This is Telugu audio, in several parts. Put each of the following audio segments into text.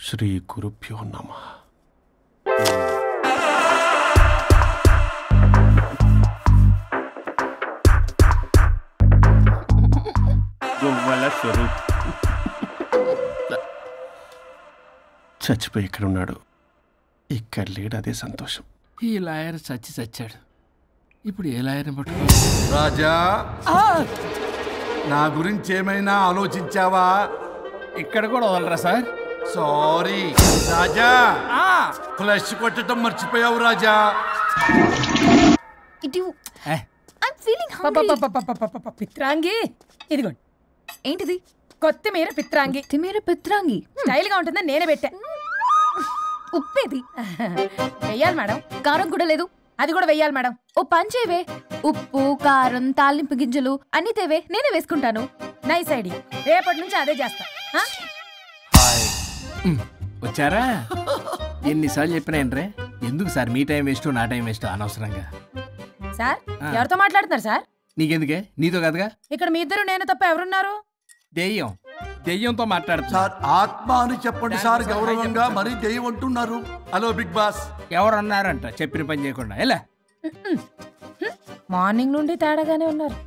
శ్రీ గురుభ్యో నమః. స్వరూప్ చచ్చిపోయి ఇక్కడ ఉన్నాడు, ఇక్కడ లేడు, అదే సంతోషం. ఈ లాయర్ చచ్చాడు. ఇప్పుడు ఏ లాయర్ని పట్టుకో? రాజా, నా గురించి ఏమైనా ఆలోచించావా? ఇక్కడ కూడా వదలరా సార్? సారీ రాజా, ఫ్లష్ కొట్టడం మర్చిపోయావు రాజా. పిత్రాంగి ఇదిగోండి. ఏంటిది? కొత్తిమీర పిత్రాంగి. కొత్తిమీర పిత్రాంగి స్టైల్ గా ఉంటుందని నేనే పెట్టా. ఉప్పేది వెయ్యాలి మేడం. కారం కూడా లేదు. అది కూడా వెయ్యాలి మేడం. ఓ పంచేవే, ఉప్పు కారం తాలింపు గింజలు అన్ని తేవే, నేనే వేసుకుంటాను. నైస్ ఐడియా, రేపటి నుంచి అదే చేస్తా. వచ్చారా? ఎన్నిసార్లు చెప్పినాయంట్రే, ఎందుకు సార్ మీ టైం వేస్ట్ నా టైం వేస్ట్ అనవసరంగా? సార్ ఎవరితో మాట్లాడుతున్నారు సార్? నీకెందుకే, నీతో కదగా. ఇక్కడ మీ ఇద్దరు నేను తప్ప ఎవరున్నారు? దెయ్యంతో మాట్లాడుతున్నా సార్ ఆత్మ అని చెప్పండి సార్, గౌరవంగా. మరీ దెయ్యం అంటున్నారు. Hello big boss. ఎవరు అన్నారంట చెప్పిన పని చేయకుండా? ఎలా మార్నింగ్ నుండి తేడాగానే ఉన్నారు.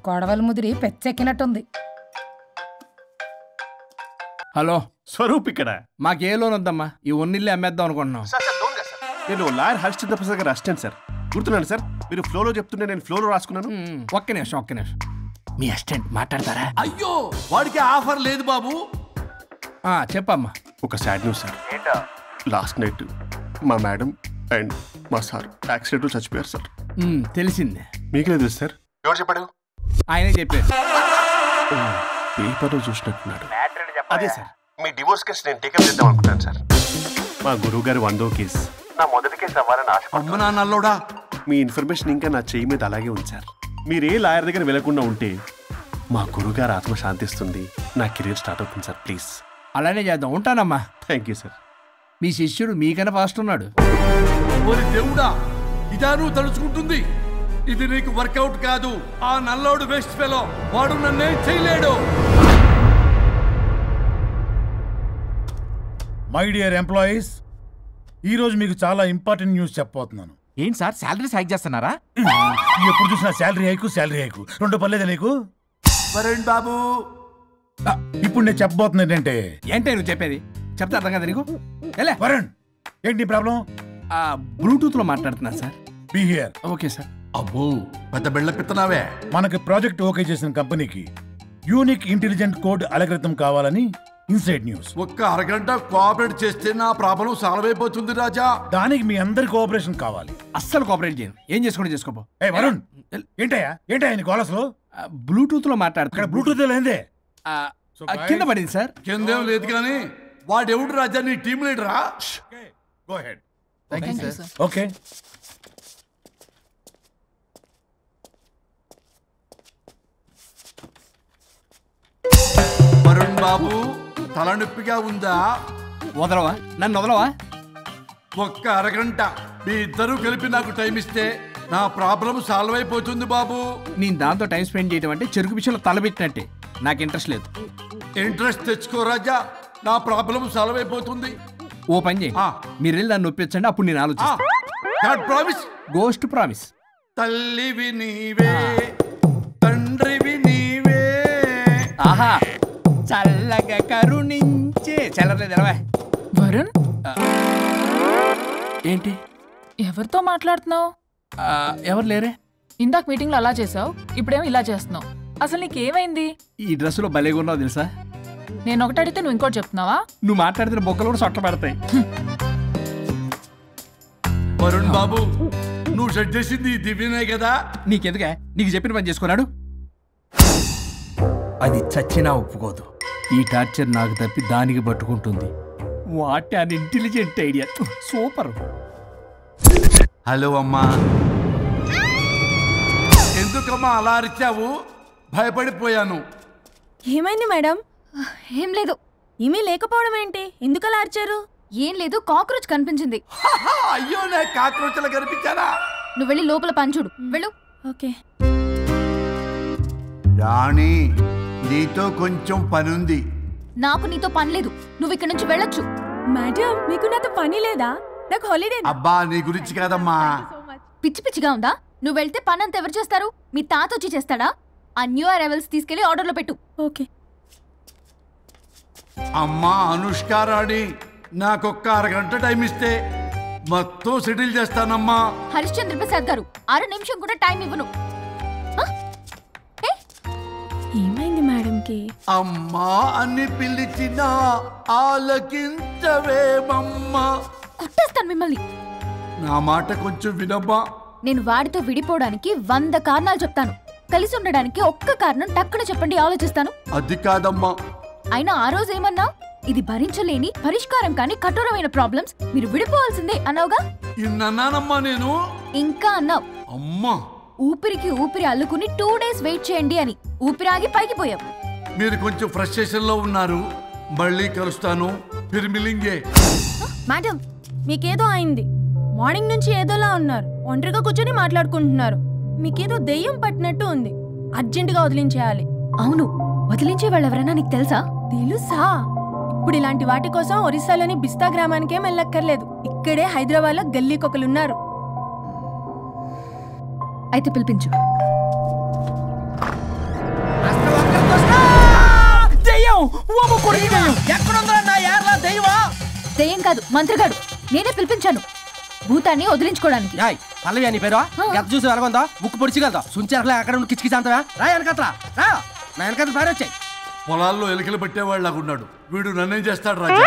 గొడవల ముదిరి పెచ్చెక్కినట్టుంది. హలో స్వరూప్ ఇక్కడ. మాకే లోన్ వద్దమ్మా, ఈ ఒన్నిల్లు అమ్మేద్దాం అనుకుంటున్నాం. నేను లాయర్ హరిశ్చంద్ర ప్రసాద్ గారు అసిస్టెంట్ సార్. గుర్తున్నాను సార్, మీరు ఫ్లోలో చెప్తుంటే నేను ఫ్లోలో రాసుకున్నాను. ఒక్క నిమిషం. మీ అసిస్టెంట్ మాట్లాడతారా? అయ్యో, వాడికి ఆఫర్ లేదు బాబు. చెప్పమ్మా. ఒక sad news sir. Last night మా మేడం అండ్ మా సార్ యాక్సిడెంట్ చచ్చిపోయారు సార్. తెలిసిందే. మీకే తెలుసు సార్? ఎవరు చెప్పాడు? ఆయనే చెప్పారు. పేపర్లో చూసినట్టున్నాడు. అదే సార్, మీ డివోర్స్ కేసు నేను టేకప్ చేద్దాం అనుకుంటాను సార్. మా గురువు గారి 100వ కేసు నా మొదటి కేసు అవ్వాలని ఆశ. అమ్మ నాన్నల్లోడా, మీ ఇన్ఫర్మేషన్ ఇంకా నా చెయ్యి మీద అలాగే ఉంచారు. మీరే లాయర్ దగ్గర వెళ్లకుండా ఉంటే మా గురువుగారు ఆత్మ శాంతిస్తుంది, నా కెరీర్ స్టార్ట్ అవుతుంది సార్. ప్లీజ్ అలానే చేద్దాం. ఉంటానమ్మా. Thank you sir. మీ శిష్యుడు మీకన్నా ఫాస్ట్ ఉన్నాడు. ఓరి దేవుడా, ఇదా నువ్వు తలుచుకుంటుంది? ఇది నీకు వర్కౌట్ కాదు. ఆ నల్లోడు వేస్ట్ ఫెలో, వాడు నన్నేం చేయలేడు. మై డియర్ ఎంప్లాయీస్, ఈరోజు మీకు చాలా ఇంపార్టెంట్ న్యూస్ చెప్పబోతున్నాను. ఏంటి సార్, శాలరీస్ హైక్ చేస్తున్నారా? ఎప్పుడు చూసినా శాలరీ హైకు రెండు పర్లేదా నీకు? వరుణ్ బాబు, ఇప్పుడు నేను చెప్పబోతున్నా ఏంటంటే. ఏంటే నువ్వు చెప్పేది? చెప్తా అర్థం కదా నీకు? వరుణ్, ఏంటి నీ ప్రాబ్లం? బ్లూటూత్ లో మాట్లాడుతున్నా sir. Be here. Okay sir. అబ్బో, పెద్ద బిళ్ళ పిత్తనావే. మనకి ప్రాజెక్ట్ ఓకే చేసిన కంపెనీకి యూనిక్ ఇంటెలిజెంట్ కోడ్ అలకృతం కావాలని ఇన్సైడ్ న్యూస్. ఒక్క అరగంట కోఆపరేట్ చేస్తే నా ప్రాబ్లం సాల్వ్ అయిపోతుంది రాజా. దానికి మీ అందరి కోఆపరేషన్ కావాలి. అస్సలు కోఆపరేట్ చేయను. ఏం చేసుకోండి చేసుకోపో. వరుణ్, ఏంటయ్యా నీ కాలస్ లో బ్లూటూత్ లో మాట్లాడుతున్నా. ఇక్కడ బ్లూటూత్ లేదే. కింద పడింది సార్. కిందేం లేదు కానీ వాడెవడు రాజా, నీ టీం లీడరా? Go ahead. ఓకే. వరుణ్ బాబు, తలనొప్పిగా ఉందా? వదలవా, నన్ను వదలవా? ఒక్క అరగంట మీ ఇద్దరు కలిపి నాకు టైం ఇస్తే నా ప్రాబ్లం సాల్వ్ అయిపోతుంది బాబు. నేను దాంతో టైం స్పెండ్ చేయడం అంటే చెరుకు విషయంలో తలబెట్టినట్టే. నాకు ఇంట్రెస్ట్ లేదు. ఇంట్రెస్ట్ తెచ్చుకో రాజా, నా ప్రాబ్లం సాల్వ్ అయిపోతుంది. ఓ పని చేయండి, మీరు వెళ్ళి దాన్ని నొప్పించండి, అప్పుడు నేను ఆలోచిస్తాను. ప్రామిస్. Ghost promise. తల్లివి నీవే, తండ్రివి నీవే. ఆహా, చల్లగా కరుణించే. చల్లలేదు ఎలవా. వరుణ్, ఏంటి ఎవరితో మాట్లాడుతున్నావు? ఎవరు లేరే. ఇందాక మీటింగ్ లో అలా చేసావు, ఇప్పుడేమో ఇలా చేస్తున్నావు. అసలు నీకేమైంది? ఈ డ్రెస్ లో భలేగా ఉన్నావు తెలుసా. నేను ఒకటి అడిగితే నువ్వు ఇంకోటి చెప్తున్నావా? నువ్వు మాట్లాడితే బొక్కలు కూడా సొట్ట పడతాయి. వరుణ్ బాబు, నువ్వు సెట్ చేసింది దివ్యనే కదా. నీకెందుకే, నీకు చెప్పిన పని చేసుకున్నాడు. అది చచ్చినా ఒప్పుకోదు. ఈ టార్చర్ నాకు తప్పి దానికి పట్టుకుంటుంది. What an intelligent idea. Super. Hello అమ్మా. ఎందుకమ్మా అలా అరిచావు? భయపడిపోయాను. ఏమైంది మేడం? ఏం లేదు. ఏమీ లేకపోవడం ఏంటి? ఎందుకు అలా అరిచారు? ఏం లేదు, కాక్రోచ్ కనిపించింది. అయ్యో, నాకు కాక్రోచ్లు కనిపించారా? నువ్వు వెళ్ళి లోపల పని చూడు, వెళ్ళు. ఓకే. రాణి, నీతో కొంచెం పనుంది. నాకు నీతో పని లేదు, నువ్వు ఇక్కడ నుంచి వెళ్ళొచ్చు. మేడం మీకు నాతో పని లేదా? నాకు హాలిడే. అబ్బా నీ గురించి కాదమ్మా. పిచ్చి పిచ్చిగా ఉందా? నువ్వు వెళ్తే పని అంతా ఎవరు చేస్తారు? మీ తాత వచ్చి చేస్తాడా? ఆ న్యూ అరైవల్స్ తీసుకెళ్లి ఆర్డర్లో పెట్టు. ఓకే. అమ్మా అనుష్కారాణి, నాకొక్క అరగంట టైం ఇస్తే మొత్తం సెటిల్ చేస్తానమ్మా. హరిశ్చంద్ర ప్రసాద్ గారు 6 నిమిషం కూడా టైం ఇవ్వను. ఏమైంది మేడంకి? అమ్మా అని పిలిచినా ఆలకించవేమమ్మా. కొట్టేస్తాను మిమ్మల్ని. నా మాట కొంచెం వినమ్మా. నేను వాడితో విడిపోవడానికి 100 కారణాలు చెప్తాను. కలిసి ఉండడానికి ఒక్క కారణం టక్కున చెప్పండి, ఆలోచిస్తాను. అది కాదమ్మా. అయినా ఆ రోజు ఏమన్నా? ఇది భరించలేని పరిష్కారం కాని కఠోరమైన ప్రాబ్లమ్స్, మీరు విడిపోవాల్సిందే అన్నావుగా. ఇన్నానమ్మా నేను. ఇంకా అన్నావు. అమ్మా ఊపిరికి ఊపిరి అల్లుకుని 2 days వెయిట్ చేయండి అని. ఊపిరాగి పైకి పోయావు. మీరు కొంచెం ఫ్రస్ట్రేషన్ లో ఉన్నారు. మళ్ళీ కలుస్తాను. ఫిర్మిలింగే. మేడం మీకేదో అయింది. మార్నింగ్ నుంచి ఏదోలా ఉన్నారు. ఒంటరిగా కూర్చొని మాట్లాడుకుంటున్నారు. మీకేదో దెయ్యం పట్టినట్టు ఉంది. అర్జెంటుగా వదిలించేయాలి. అవును, వదిలించే వాళ్ళు ఎవరైనా నీకు తెలుసా? తెలుసా? ఇప్పుడు ఇలాంటి వాటి కోసం ఒరిస్సాలోని బిస్తా గ్రామానికేం వెళ్ళక్కర్లేదు. ఇక్కడే హైదరాబాద్ లో గల్లీకొకలున్నారు. అయితే పిలిపించు. దెయ్యం కాదు, మంత్రగాడు. నేనే పిలిపించాను భూతాన్ని వదిలించుకోవడానికి. పల్లవి అని పేరు గత చూసి వెలగొందా ముక్కు పొడిచిగలదా సుంచరలే అక్కడ కిచకిచ అంతవా రా వెనకత్రా రా నా వెనకత్ర పేరు వచ్చాయి. పొలాల్లో ఎలుకలు పట్టేవాళ్ళగా ఉన్నాడు వీడు. నన్నేం చేస్తాడు రాజా?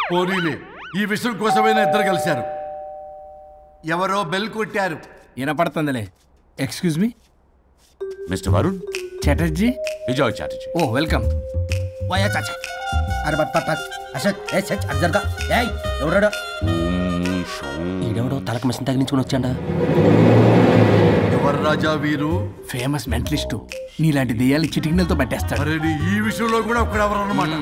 పోనీలే, ఈ విషయం కోసమైనా ఇద్దరు కలిశారు. ఎవరో బెల్ కొట్టారు. వినపడుతుందిలే. Excuse me mister Varun Chatterjee. Vijay Chatterjee. Oh welcome. వాయా చాచా అరే బట్ అసత్ ఏ సచ్ అర్జర్గా ఏయ్ ఎవరాడు? ఈడెవడో తలకు మిషన్ తగిలించుకుని వచ్చాడా? ఎవరు రాజా వీరు? Famous mentalist. నీలాంటి దెయ్యాలు చిటికినలతో పట్టేస్తాడు. అరే ఈ విషయంలో కూడా ఒకడెవరు అన్నమాట.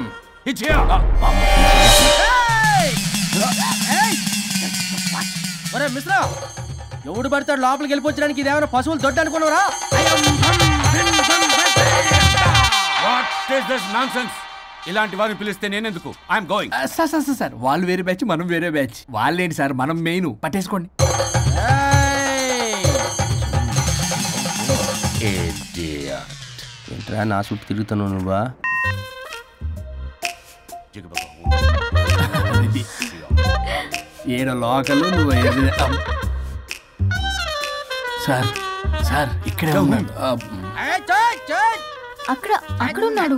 ఒరే మిశ్రా, ఎవడు పడతాడు లోపలికి వెళ్ళిపోవడానికి? ఇదేమైనా పశువులు దొడ్డు అనుకున్నారా? ఇలాంటి వారిని పిలిస్తే నేనెందుకు? I'm going. సార్ వాళ్ళు వేరే బ్యాచ్, మనం వేరే బ్యాచ్. వాళ్ళేంటి సార్, మనం మెయిన్. పట్టేసుకోండి. ఏంట్రా నా చుట్టూ తిరుగుతున్నావు నువ్వా? ఏడ లోకలు నువ్వు. సార్ సార్ ఇక్కడే ఉన్నాడు. అక్కడ అక్కడ ఉన్నాడు.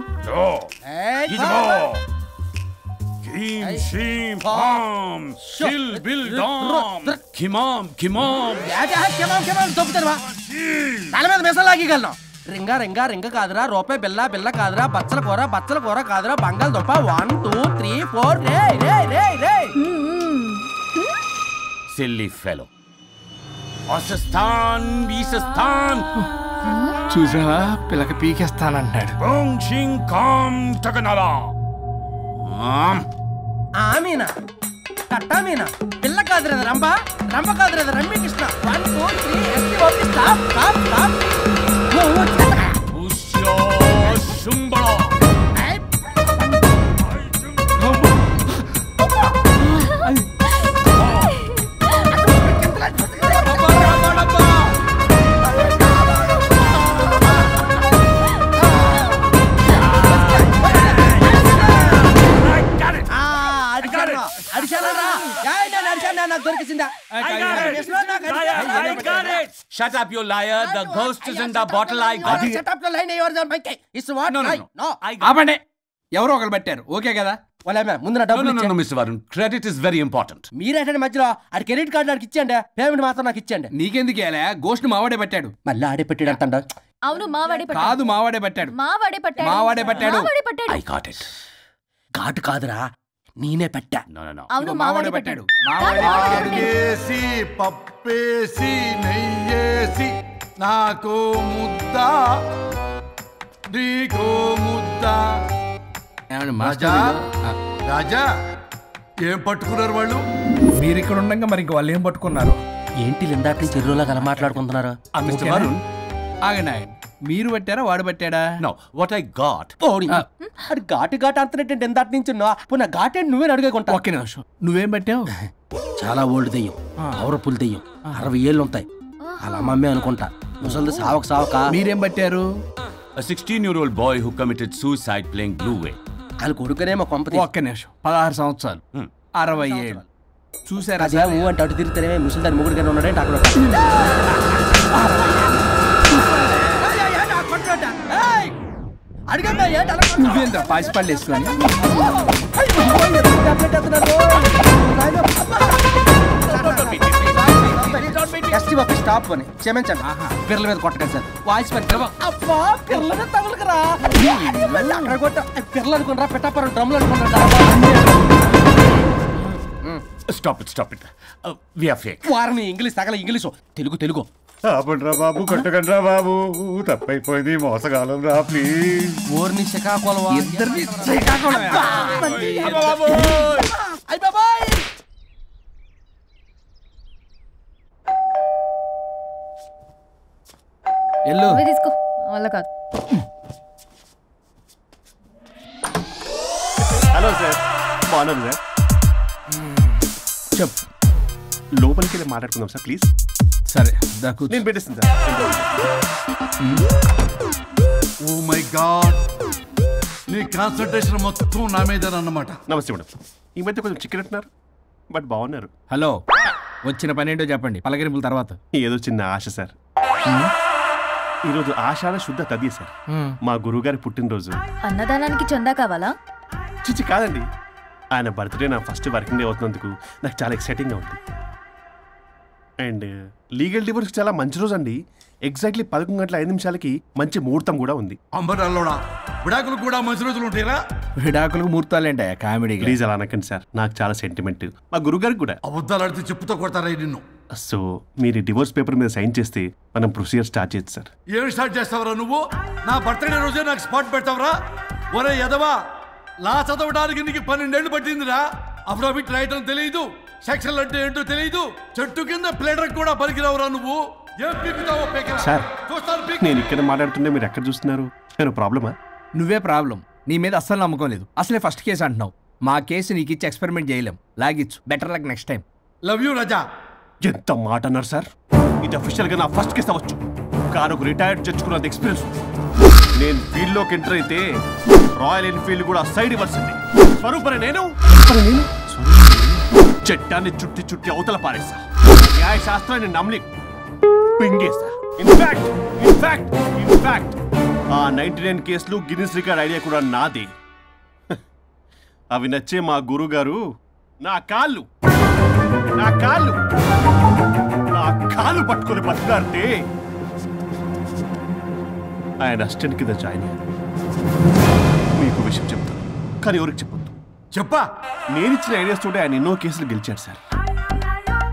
తల మీద మెసలాగలను. రింగా రింగా రింగ కాదురా, రూపాయి బిల్ల బిల్ల కాదురా, బచ్చల కూర కాదురా, బంగాళదుంప 1 2 3 4 రే రే రే రే. Silly fellow. ఈసస్థాన్ చూసావా, పిల్లకి పీకేస్తానంటాడు. మీనా కట్టా మీనా పిల్ల కాదురా రంభ, రంభ కాదురా Ramya Krishna. 1 2 3 stop stop stop. Shut up, you liar. The ghost is in the bottle. I got it. Shut up the line. Yours are my case. It's what? No. ఆపండి. ఎవరో ఒకరు పెట్టారు. ఓకే కదా? ముందు నా డబ్బులు No, Mr. Varun. Credit is very important. మీరేంటంటే మధ్యలో ఆడి క్రెడిట్ కార్డు నాకు ఇచ్చేయండి, పేమెంట్ మాత్రం నాకు ఇచ్చేయండి. నీకెందుకు ఇలా? గోస్ట్ మావాడే పెట్టాడు. మళ్ళీ ఆడే పెట్టాడు అంట. అవును, మావాడే పట్టాడు. కాదు, మావాడే పెట్టాడు. మావాడే పట్టాడు. మావాడే పట్టాడు. మావాడే పట్టాడు. I got it. ఘాటు కాదురా, నేనే పెట్టా. No. అవును, మావాడే పట్టాడు. ఆకేసి పప్పేసి నెయ్యేసి నాకు ముద్ద నీకో ముద్ద. రాజా రాజా ఏం పట్టుకున్నారు వాళ్ళు? మీరు ఇక్కడ ఉండగా మరి ఇంక వాళ్ళు ఏం పట్టుకున్నారు? ఏంటి ఇందాక చెరువులా కల మాట్లాడుకుంటున్నారు? ఆగండి. మీరు పట్టారా వాడు పట్టాడా? No, what I got. అది ఘాటు ఘాటు అంతనంటే ఎందాటి నుంచి నా ఘాటే నువ్వే అడిగేకుంటా. ఒక్క నిమిషం, నువ్వేం పట్టావు? చాలా ఓల్డ్ దెయ్యం, పవర్ఫుల్ దెయ్యం, 60 ఏళ్ళు ఉంటాయి. అలా మమ్మీ అనుకుంటా. ముసలిది సావక మీరేం పట్టారు? A 16-year-old boy who committed suicide playing Blue Whale. వాళ్ళు కొడుకునేమో కొంపతి. ఒక్క నిమిషం, 16 సంవత్సరాలు, 60 ఏళ్ళు. చూసారా? అదే ఊ అంటే అటు తిరిగితేనే ముసలి దాని ముగ్గురు గారు ఉన్నాడంటే అక్కడ నువ్వేంద్ర పాసిపళ్ళు వేసుకొని స్టాప్ అని క్షమించండి. పిల్లల మీద కొట్టకండి సార్. వాయిస్ పిల్లల మీద తగులుకురా. అక్కడ కొట్ట పిల్లలు అనుకున్నారా, పెట్టాపరం డ్రమ్లు అనుకున్నారా? Stop it. We are fake. వారిని ఇంగ్లీష్ తగల ఇంగ్లీషు, తెలుగు. ఆపండ్రా బాబు, కొట్టకండ్రా బాబు, తప్పైపోయింది, మోసగాలం రా ప్లీజ్. ఊరిని శ్రీకాకుళం ఇద్దరిని శ్రీకాకుళం. ఎల్లు తీసుకో, వల్ల కాదు. హలో సార్, బాగున్నాను సార్. చెప్పు. లోపలికి వెళ్ళి మాట్లాడుకుందాం సార్ ప్లీజ్. సరే దాకు నేను పెట్టేస్తాను సార్. ఓ మై గాడ్, నీ కాన్సన్ట్రేషన్ మొత్తం నా మీద అన్నమాట. నమస్తే మేడం. ఈ మధ్య కొంచెం చికెన్ అంటున్నారు, బట్ బాగున్నారు. హలో, వచ్చిన పని ఏంటో చెప్పండి, పలకరింపుల తర్వాత. ఏదో చిన్న ఆశ సార్. ఈరోజు ఆషాఢ శుద్ధ తదియ సార్, మా గురువుగారి పుట్టినరోజు. అన్నదానానికి చందా కావాలా? చిచ్చి కాదండి, ఆయన బర్త్డే నా ఫస్ట్ వర్కింగ్ డే అవుతున్నందుకు నాకు చాలా ఎక్సైటింగ్గా ఉంది. అండ్ లీగల్ డివోర్స్కి చాలా మంచి రోజు అండి. ఎగ్జాక్ట్లీ 11:05 మంచి ముహూర్తం కూడా ఉంది. అంబరాల్లోడా విడాకులు కూడా మంచి రోజులు ఉంటాయిరా? విడాకులకు ముహూర్తాలు ఏంటా కామెడీ? ప్లీజ్ అలా అనకండి సార్, నాకు చాలా సెంటిమెంట్, మా గురువుగారికి కూడా. అబద్ధాలు ఆడితే చెప్పుతో కొడతారా నిన్ను? సో మీరు డివోర్స్ పేపర్ మీద సైన్ చేస్తే మనం ప్రొసీజర్ స్టార్ట్ చేయొచ్చు సార్. ఏమి స్టార్ట్ చేస్తావరా నువ్వు? నా బర్త్డే రోజే నాకు స్పాట్ పెడతావరా? ఒరే ఎదవా, లా చదవడానికి నీకు 12 ఏళ్ళు పట్టిందిరా. అఫిడవిట్ రాయటం తెలియదు, సెక్షన్లు అంటే ఏంటో తెలియదు, చెట్టు కింద ప్లేడర్ కూడా పనికిరావురా నువ్వు. ఏం పీకుతావో సార్, నేను ఇక్కడ మాట్లాడుతుంటే మీరు ఎక్కడ చూస్తున్నారు? నేను ప్రాబ్లమా? నువ్వే ప్రాబ్లం. నీ మీద అస్సలు నమ్మకం లేదు. అసలే ఫస్ట్ కేసు అంటున్నావు. మా కేసు నీకు ఇచ్చి ఎక్స్పెరిమెంట్ చేయలేం. లాగిచ్చు, better luck next time. Love you Raja. ఎంత మాట అన్నారు సార్? ఇది అఫీషియల్గా నా ఫస్ట్ కేసు అవ్వచ్చు, కానీ ఒక రిటైర్డ్ జడ్జ్కున్నంత ఎక్స్పీరియన్స్. నేను ఫీల్డ్లోకి ఎంటర్ అయితే రాయల్ ఎన్ఫీల్డ్ కూడా సైడ్ ఇవ్వాల్సింది. స్వరూపనే నేను చట్టాన్ని చుట్టి అవతల పారేసా. న్యాయ శాస్త్రాన్ని నమ్మి పింగేసా. ఇన్ఫాక్ట్ ఆ 99 కేసులు గిన్నిస్ రికార్డ్ ఐడియా కూడా నాదే. అవి నచ్చే మా గురుగారు నా కాళ్ళు పట్టుకొని బతుకాడితే ఆయన అసిస్టెంట్ కింద జాయిన్ అయ్యాను. మీకు విషయం చెప్తాను, కానీ ఎవరికి చెప్పొద్దు. చెప్పా, నేనిచ్చిన ఐడియాస్ తోటి ఆయన ఎన్నో కేసులు గెలిచాడు సార్.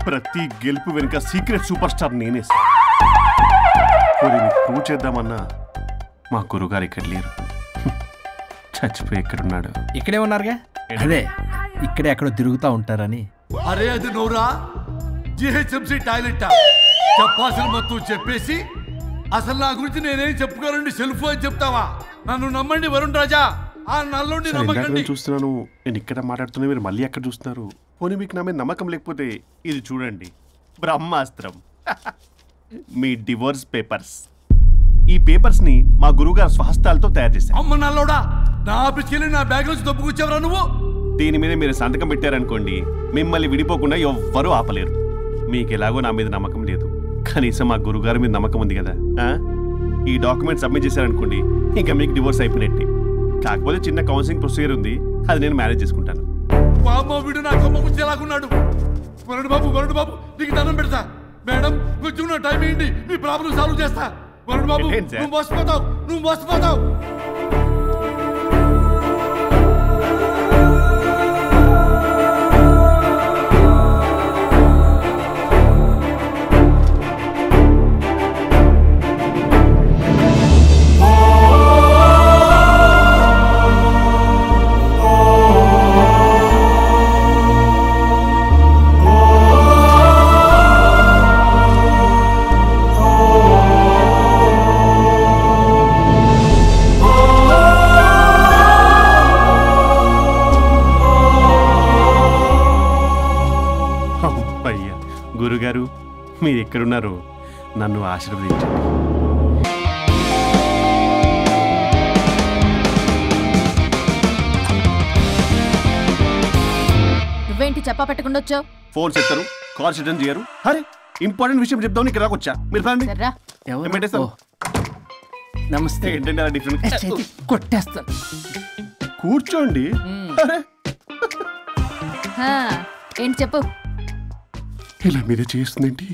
ప్రతి గెలుపు వెనుక సీక్రెట్ సూపర్ స్టార్ నేనే సార్. ప్రూవ్ చేద్దామన్నా మా గురుగారు ఇక్కడ లేరు, చచ్చిపోయి ఎక్కడున్నాడు? ఇక్కడే ఉన్నారుగా. అదే ఇక్కడే ఎక్కడో తిరుగుతూ ఉంటారని. అరే అది నోరా, జిహెచ్ఎంసీ టాయిలెట్ చెప్పాల్సిన మొత్తం చెప్పేసి అసలు నా గురించి నేనేం చెప్పుకోనండి సెల్ఫ్ అని చెప్తావా? నన్ను నమ్మండి వరుణ్ రాజా, ఆ నల్లుండి నమ్మకండి. చూస్తున్నాను, నేను ఇక్కడ మాట్లాడుతున్నా, మీరు మళ్ళీ ఎక్కడ చూస్తున్నారు? పోనీ మీకు నా మీద నమ్మకం లేకపోతే ఇది చూడండి, బ్రహ్మాస్త్రం. మీ డివోర్స్ పేపర్స్. ఈ పేపర్స్ ని మా గురువుగారు స్వహస్తాలతో తయారు చేశారు. అమ్మ నల్లోడా, నా ఆఫీస్కి వెళ్ళి నా బ్యాగ్ నుంచి దొబ్బుకొచ్చావరా నువ్వు? దీని మీద మీరు సంతకం పెట్టారనుకోండి, మిమ్మల్ని విడిపోకుండా ఎవ్వరూ ఆపలేరు. మీకు ఎలాగో నా మీద నమ్మకం లేదు, కనీసం మా గురుగారి మీద నమ్మకం ఉంది కదా. ఈ డాక్యుమెంట్ సబ్మిట్ చేశారనుకోండి, ఇంకా మీకు డివోర్స్ అయిపోయినట్టే. కాకపోతే చిన్న కౌన్సిలింగ్ ప్రొసీజర్ ఉంది, అది నేను మేనేజ్ చేసుకుంటాను. వీడు నా కొమ్మ గురించి ఎలాగున్నాడు? వరుణ్ బాబు నీకు దండం పెడతా. మేడం కొంచెం నా టైం ఏంటి, మీ ప్రాబ్లం సాల్వ్ చేస్తా. వరుణ్ బాబు నువ్వు మోసపోతావు. గురుగారు మీరు ఎక్కడున్నారు నన్ను ఆశీర్వదించండి. నువ్వేంటి చెప్పా పెట్టకుండా వచ్చావు? ఫోన్ చెప్తారు, కాల్ అటెండ్ చేయరు. అరే ఇంపార్టెంట్ విషయం చెప్దామని ఇక్కడ వచ్చా. మీరు పదండి. సర్రా. ఎవరు? పెట్టేస్తాను. నమస్తే. ఏంటంటే అలా డిఫరెంట్. కొట్టేస్తాను. కూర్చోండి. అరే హా, ఏంటి చెప్పు. ఇలా మీద చేస్తుందేంటి?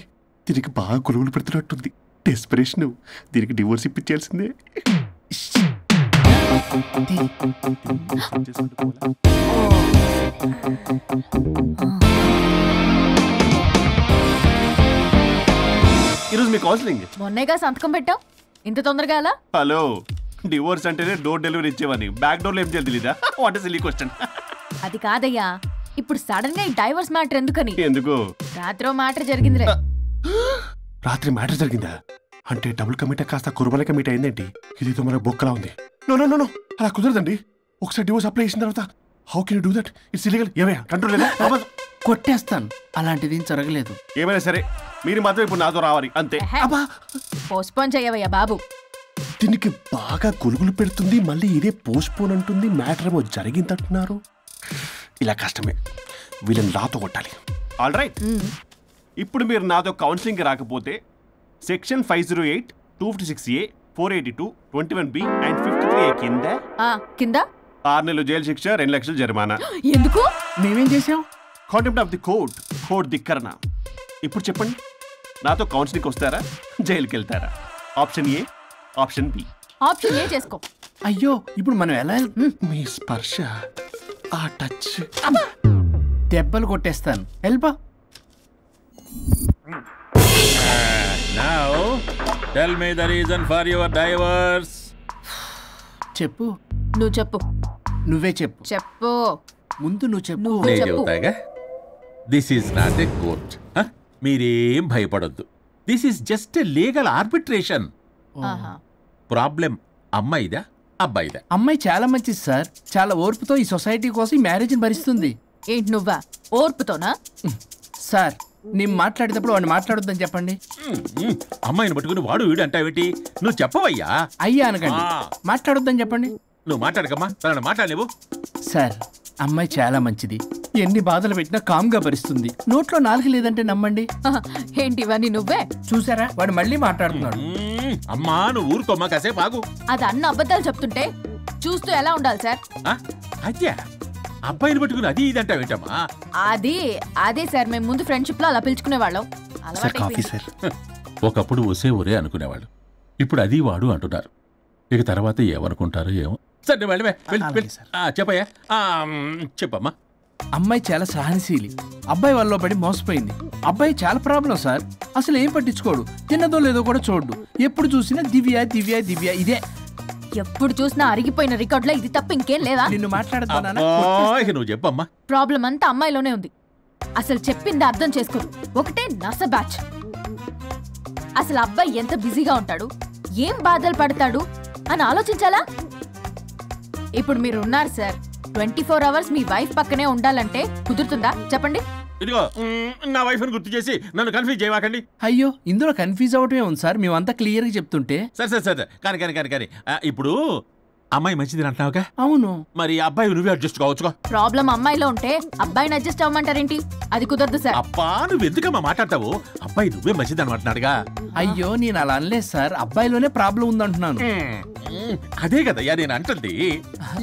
దీనికి బాగా గొలుగులు పెడుతున్నట్టుంది. డెస్పిరేషన్. దీనికి డివోర్స్ ఇప్పించాల్సిందే. ఈరోజు మీ కౌన్సిలింగ్. మొన్నేగా సంతకం పెట్టావు, ఇంత తొందరగా అలా? హలో, డివోర్స్ అంటేనే డోర్ డెలివరీ ఇచ్చేవని బ్యాక్ డోర్ లో ఏం చేయాలి తెలీదా? What is silly question. అది కాదయ్యా, ఇప్పుడు సడన్ గా ఈ డైవర్స్ మ్యాటర్ ఎందుకని? ఎందుకు? రాత్రో మ్యాటర్ జరిగిందిలే. రాత్రి మ్యాటర్ జరిగిందా? అంటే డబుల్ కమిట్ కాస్త కుర్బల కమిట్ అయిందేంటి? ఇదితో మనకు బొక్కలా ఉంది. నో నో నో నో, అలా కుదరదండి. ఒకసారి డివోర్స్ అప్లై చేసిన తర్వాత how can you do that? It's illegal. ఏమయ్యా కంట్రోల్ లేదా? కొట్టేస్తాను. అలాంటిది ఏం జరగలేదు. ఏమైనా సరే మీరు మాత్రం ఇప్పుడు నాతో రావాలి అంతే. పోస్ట్పోన్ చేయవయ్యా బాబు. దీనికి బాగా గొలుగులు పెడుతుంది, మళ్ళీ ఇదే పోస్ట్పోన్ అంటుంది. మ్యాటర్ ఏమో జరిగిందంటున్నారు. ఇలా కష్టమే. వీళ్ళని నాతో కొట్టాలి. ఆల్ రైట్, ఇప్పుడు మీరు నాతో కౌన్సిలింగ్కి రాకపోతే section 508, 256A, 482, 21B and 53A కింద 6 నెలలు జైలు శిక్ష, 2 లక్షలు జరిమానా. ఎందుకు? మేమేం చేసాం? Contempt of the court, court ధిక్కరణ. ఇప్పుడు చెప్పండి, నాతో కౌన్సిలింగ్కి వస్తారా, జైలుకి వెళ్తారా? Option A, option B. Option A చేసుకో. అయ్యో, ఇప్పుడు మనం ఎలా? మీ స్పర్శ, ఆ టచ్. దెబ్బలు కొట్టేస్తాను. వెళ్ళిపో. Now, tell me the reason for your divorce. చెప్పు. నువ్వు చెప్పు. నువ్వే చెప్పు. చెప్పు. ముందు నువ్వు చెప్పు. నేను చెబుతాగా. This is not a court. మీరేం భయపడొద్దు. This is just a legal arbitration. Problem అమ్మాయిదా అబ్బాయిదా? అమ్మాయి చాలా మంచిది సార్. చాలా ఓర్పుతో ఈ సొసైటీ కోసం ఈ మ్యారేజ్ని భరిస్తుంది. ఏంటి నువ్వా ఓర్పుతోనా? సార్, నేను మాట్లాడేటప్పుడు వాడిని మాట్లాడొద్దని చెప్పండి. అమ్మాయిని పట్టుకుని వాడు వీడు అంటావేంటి? నువ్వు చెప్పవయ్యా. అయ్యా అనకండి. మాట్లాడొద్దని చెప్పండి. నువ్వు మాట్లాడకమ్మా, తనను మాట్లాడలేవు. సార్, అమ్మాయి చాలా మంచిది. ఎన్ని బాధలు పెట్టినా కామ్గా భరిస్తుంది. నోట్లో నాలుగు లేదంటే నమ్మండి. ఏంటి ఇవన్నీ నువ్వే చూసారా? వాడు మళ్ళీ మాట్లాడుతున్నాడు. అమ్మా నువ్వు ఊరుకోమ్మా, కాసేపు ఆగు. అది అన్న అబద్ధాలు చెప్తుంటే చూస్తూ ఎలా ఉండాలి సార్? అయ్యా, అబ్బాయిని పట్టుకుని అది ఇది అంటావేంటమ్మా? అదే సార్, మేము ముందు ఫ్రెండ్షిప్ లో అలా పిలుచుకునే వాళ్ళం. ఒకప్పుడు ఒసే ఒరే అనుకునేవాళ్ళు. ఇప్పుడు అది వాడు అంటున్నారు. ఇక తర్వాత ఏమనుకుంటారో ఏమో. సరే వెళ్ళవే, చెప్పయ్యా. చెప్పమ్మా. అమ్మాయి చాలా సహనశీలి. అబ్బాయి వాళ్ళలో పడి మోసపోయింది. అబ్బాయి చాలా ప్రాబ్లం సార్. అసలు ఏం పట్టించుకోడు. తిన్నదో లేదో కూడా చూడు. ఎప్పుడు చూసినా దివ్య దివ్య దివ్య ఇదే. ఎప్పుడు చూసినా అరిగిపోయిన రికార్డ్ లో ఇది తప్ప ఇంకేం లేదా? నిన్ను మాట్లాడతానా? నువ్వు చెప్పమ్మా. ప్రాబ్లం అంతా అమ్మాయిలోనే ఉంది. అసలు చెప్పింది అర్థం చేసుకోరు. ఒకటే నస బ్యాచ్. అసలు అబ్బాయి ఎంత బిజీగా ఉంటాడు, ఏం బాధలు పడతాడు అని ఆలోచించాలా? ఇప్పుడు మీరు ఉన్నారు సార్, 24 hours మీ వైఫ్ పక్కనే ఉండాలంటే కుదురుతుందా చెప్పండి? ఇదిగో నా వైఫ్ ని గుర్తు చేసి నన్ను కన్ఫ్యూజ్ చేయవాకండి. అయ్యో, ఇందులో కన్ఫ్యూజ్ అవటమే ఉంది సార్. మేమంతా క్లియర్ గా చెప్తుంటే. సరే కానీ ఇప్పుడు అమ్మాయి మంచిది అంటున్నావుగా? అవును. మరి అబ్బాయి నువ్వే అడ్జస్ట్ కావచ్చుగా. ప్రాబ్లం అమ్మాయిలో ఉంటే అబ్బాయిని అడ్జస్ట్ అవ్వమంటారేంటి? అది కుదరదు సార్. అబ్బా, నువ్వు ఎందుకమ్మా మాట్లాడతావు? అబ్బాయి నువ్వే మంచిది అనమాటున్నాడుగా. అయ్యో, నేను అలా అనలేదు సార్. అబ్బాయిలోనే ప్రాబ్లం ఉందంటున్నాను. అదే కదయ్యా నేను అంటుంది.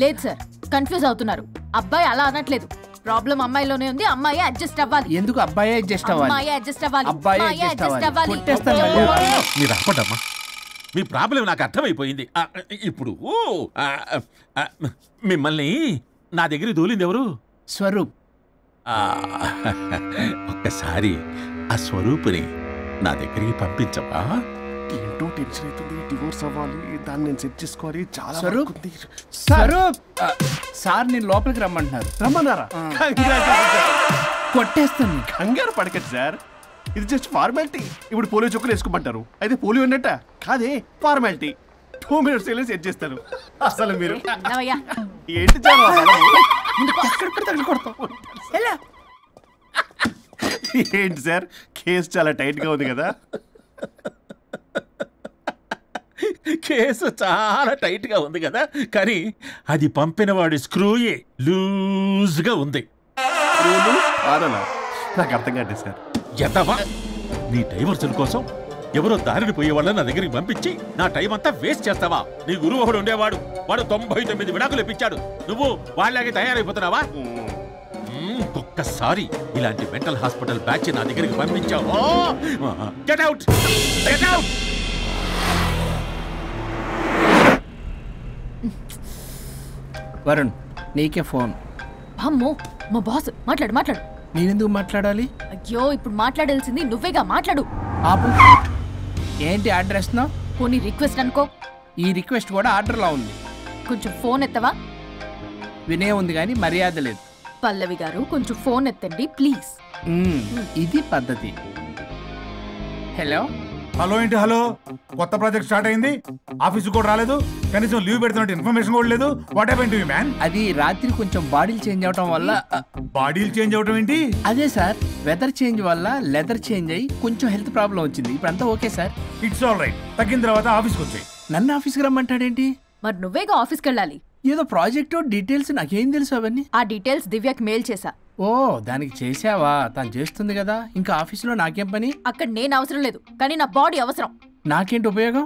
లేదు సార్, కన్ఫ్యూజ్ అవుతున్నారు. అబ్బాయి అలా అనట్లేదు. ప్రాబ్లం అమ్మాయిలోనే ఉంది. అమ్మాయి అడ్జస్ట్ అవ్వాలి. ఎందుకు అబ్బాయి అడ్జస్ట్ అవ్వాలి? అమ్మాయి అడ్జస్ట్ అవ్వాలి. అబ్బాయి అడ్జస్ట్ అవ్వాలి. మీరు అప్పటమ్మా, మీ ప్రాబ్లం నాకు అర్థమైపోయింది. ఇప్పుడు మిమ్మల్ని నా దగ్గర దూలింది ఎవరు? స్వరూప్. ఒక్కసారి ఆ స్వరూపుని నా దగ్గరికి పంపించవా? ఏంటో టెన్షన్ అవుతుంది. డివోర్స్ అవ్వాలి, దాన్ని నేను సెట్ చేసుకోవాలి. చాలా స్వరూప్, స్వరూప్ సార్ నేను లోపలికి రమ్మంటున్నారు. రమ్మన్నారా? కొట్టేస్తాను. కంగారు పడకండి సార్, ఇది జస్ట్ ఫార్మాలిటీ. ఇప్పుడు పోలియో చుక్కలు వేసుకోమంటారు, అయితే పోలియో ఉన్నట్ట కాదే, ఫార్మాలిటీ. 2 minutes సెట్ చేస్తారు. అసలు మీరు ఏంటి ఏంటి సార్ కేసు చాలా టైట్గా ఉంది కదా? కేసు చాలా టైట్గా ఉంది కదా, కానీ అది పంపిన వాడి స్క్రూయే లూజ్గా ఉంది. నాకు అర్థం కాదు సార్. ఎదవా, నీ డైవర్సన్ కోసం ఎవరో దారిని పోయే వాళ్ళని నా దగ్గరికి పంపించి నా టైం అంతా వేస్ట్ చేస్తావా? నీ గురువు ఒకడు ఉండేవాడు, వాడు 99 విడాకులు ఇప్పించాడు. నువ్వు వాళ్ళకి తయారైపోతున్నావా? ఒక్కసారి ఇలాంటి మెంటల్ హాస్పిటల్ బ్యాచ్ నా దగ్గరికి పంపించావు, get out, get out. Varun, నీకే ఫోన్. అమ్మో, మా బాస్. మాట్లాడు మాట్లాడు. నేనెందుకు మాట్లాడాలి? అయ్యో, ఇప్పుడు మాట్లాడాల్సింది నువ్వేగా, మాట్లాడు. ఆపు. ఏంటి ఆర్డర్ ఇస్తున్నావు? పోనీ రిక్వెస్ట్ అనుకో. ఈ రిక్వెస్ట్ కూడా ఆర్డర్లా ఉంది. కొంచెం ఫోన్ ఎత్తవా? వినే ఉంది కానీ మర్యాద లేదు. పల్లవి గారు, కొంచెం ఫోన్ ఎత్తండి ప్లీజ్. ఇది పద్ధతి. హలో. హలో ఏంటి హలో? కొత్త ప్రాజెక్ట్ స్టార్ట్ అయింది, ఆఫీసు కూడా రాలేదు, కనీసం లీవ్ పెడుతున్నట్టు ఇన్ఫర్మేషన్ కూడా లేదు. What happened to you man? అది రాత్రి కొంచెం బాడీలు చేంజ్ అవటం వల్ల. బాడీలు చేంజ్ అవటం ఏంటి? అదే సార్, వెదర్ చేంజ్ వల్ల లెదర్ చేంజ్ అయ్యి కొంచెం హెల్త్ ప్రాబ్లం వచ్చింది. ఇప్పుడు అంతా okay sir. It's all right. తగ్గిన తర్వాత ఆఫీస్కి వచ్చాయి. నన్ను ఆఫీస్కి రమ్మంటాడేంటి? మరి నువ్వేగా ఆఫీస్కి వెళ్ళాలి. ఏదో ప్రాజెక్ట్ డీటెయిల్స్ నాకేం తెలుసు అవన్నీ. ఆ డీటెయిల్స్ దివ్యకి మెయిల్ చేశా. ఓ, దానికి చేసావా? తను చేస్తుంది కదా, ఇంకా ఆఫీసులో నాకేం పని? అక్కడ నేను అవసరం లేదు, కానీ నా బాడీ అవసరం. నాకేంటి ఉపయోగం?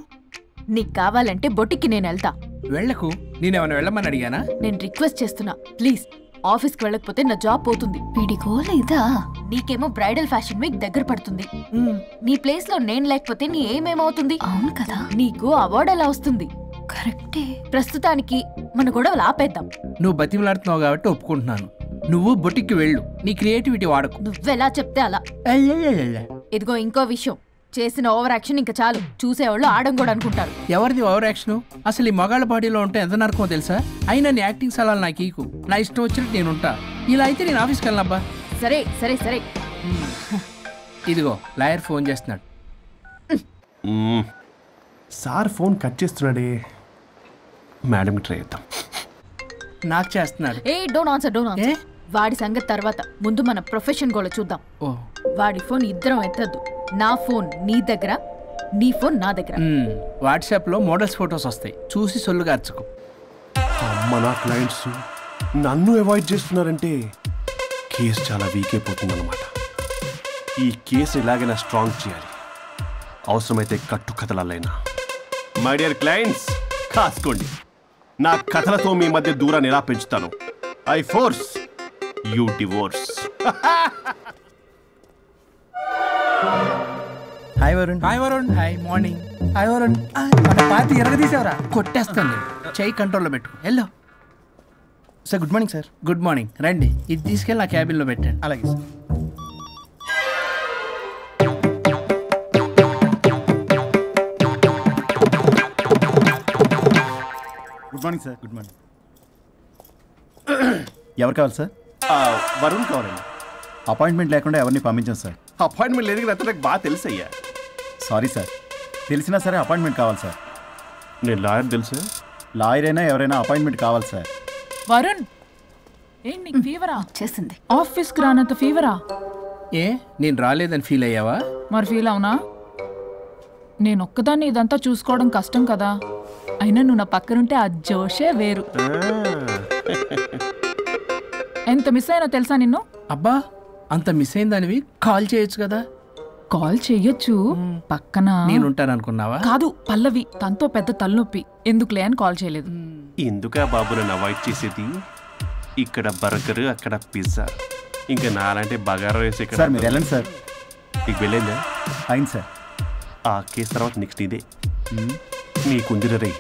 నీకు కావాలంటే బొటిక్కి నేను వెళ్తా. వెళ్లకు. నేనేమైనా వెళ్ళమని అడిగానా? నేను రిక్వెస్ట్ చేస్తున్నా ప్లీజ్. ఆఫీస్కి వెళ్ళకపోతే నా జాబ్ పోతుంది. వీడికోలా ఇదా? నీకేమో బ్రైడల్ ఫ్యాషన్ వీక్ దగ్గర పడుతుంది. నీ ప్లేస్ లో నేను లేకపోతే నీ ఏమేమవుతుంది? అవును కదా. నీకు అవార్డు ఎలా వస్తుంది? కరెక్టే. ప్రస్తుతానికి మన గొడవలు ఆపేద్దాం. నువ్వు బతిమలాడుతున్నావు కాబట్టి ఒప్పుకుంటున్నాను. నువ్వు బొటిక్కి వెళ్ళు, నీ క్రియేటివిటీ వాడకు. నువ్వెలా చెప్తే అలా. ఇదిగో ఇంకో విషయం, చేసిన ఓవర్ యాక్షన్ ఇంకా చాలు. చూసేవాళ్ళు ఆడం కూడా అనుకుంటారు. ఎవరిది ఓవర్ యాక్షన్? అసలు ఈ మగాళ్ళ బాడీలో ఉంటే ఎంత నరకమో తెలుసా? అయినా నీ యాక్టింగ్ సలాలు నాకు ఈకు. నా ఇష్టం వచ్చినట్టు నేను ఉంటా. ఇలా అయితే నేను ఆఫీస్కి వెళ్ళనబ్బా. సరే సరే సరే. ఇదిగో లాయర్ ఫోన్ చేస్తున్నాడు. సార్ ఫోన్ కట్ చేస్తున్నాడే. మేడం ట్రై చేద్దాం. నాకు చేస్తున్నాడు. ఏ డోంట్ ఆన్సర్, డోంట్ ఆన్సర్. వాడి సంగతి తర్వాత, ముందు మన ప్రొఫెషన్ గోల చూద్దాం. వాడి ఫోన్ ఇద్దరం ఎత్తద్దు. నా ఫోన్ నీ దగ్గర, నీ ఫోన్ నా దగ్గర. వాట్సాప్ లో మోడల్స్ ఫొటోస్ వస్తాయి, చూసి సొల్లుగా అర్చుకో. అమ్మ, నా క్లయింట్స్ నన్ను అవాయిడ్ చేస్తున్నారంటే కేసు చాలా వీక్ అయిపోతుంది అనమాట. ఈ కేసు ఎలాగైనా స్ట్రాంగ్ చేయాలి, అవసరమైతే కట్టు కథలైనా. మై డియర్ క్లయింట్స్, కాసుకోండి. నా కథలతో మీ మధ్య దూరాన్ని ఎలా పెంచుతాను. I force you divorce. Hi Varun. Hi Varun. Hi morning. Hi Varun. మన పార్టీ ఎరగదీసావరా? కొట్టేస్తాను. చెయ్యి కంట్రోల్లో పెట్టు. Hello sir. Good morning sir. Good morning. రండి, ఇది తీసుకెళ్ళి నా క్యాబిన్లో పెట్టండి. అలాగే sir. Good morning sir. Good morning. ఎవరు కావాలి సార్? వరుణ్ కావాలండి. అపాయింట్మెంట్ లేకుండా ఎవరిని పంపించాం సార్. అపాయింట్మెంట్ లేదు కదా, నాకు బాగా తెలుసు అయ్యా. సారీ సార్, తెలిసినా సరే అపాయింట్మెంట్ కావాలి సార్. నేను లాయర్ తెలుసు. లాయర్ అయినా ఎవరైనా అపాయింట్మెంట్ కావాలి సార్. వరుణ్, ఏంటి నీకు ఫీవరా? చేసింది. ఆఫీస్కి రానంత ఫీవరా? ఏ, నేను రాలేదని ఫీల్ అయ్యావా? మరి ఫీల్ అవునా? నేను ఒక్కదాన్ని ఇదంతా చూసుకోవడం కష్టం కదా. అయినా నువ్వు నా పక్కనుంటే ఆ జోషే వేరు. ఎంత మిస్ అయినా తెలుసా నిన్ను? అబ్బా, అంత మిస్ అయిందానివి కాల్ చేయొచ్చు కదా. కాల్ చెయ్యొచ్చు, పక్కన నేనుంటాను అనుకున్నావా? కాదు, పల్లవి తనతో పెద్ద తలనొప్పి, ఎందుకులే అని కాల్ చేయలేదు. ఎందుకా బాబు నన్ను అవాయిడ్ చేసేది? ఇక్కడ బర్గర్, అక్కడ పిజ్జా, ఇంకా నాలంటే బగారా వేసి సార్ మీరు వెళ్ళండి సార్. నీకు వెళ్ళిందా? అయింది సార్. ఆ కేసు తర్వాత నెక్స్ట్ ఇదే నీకుందిరే.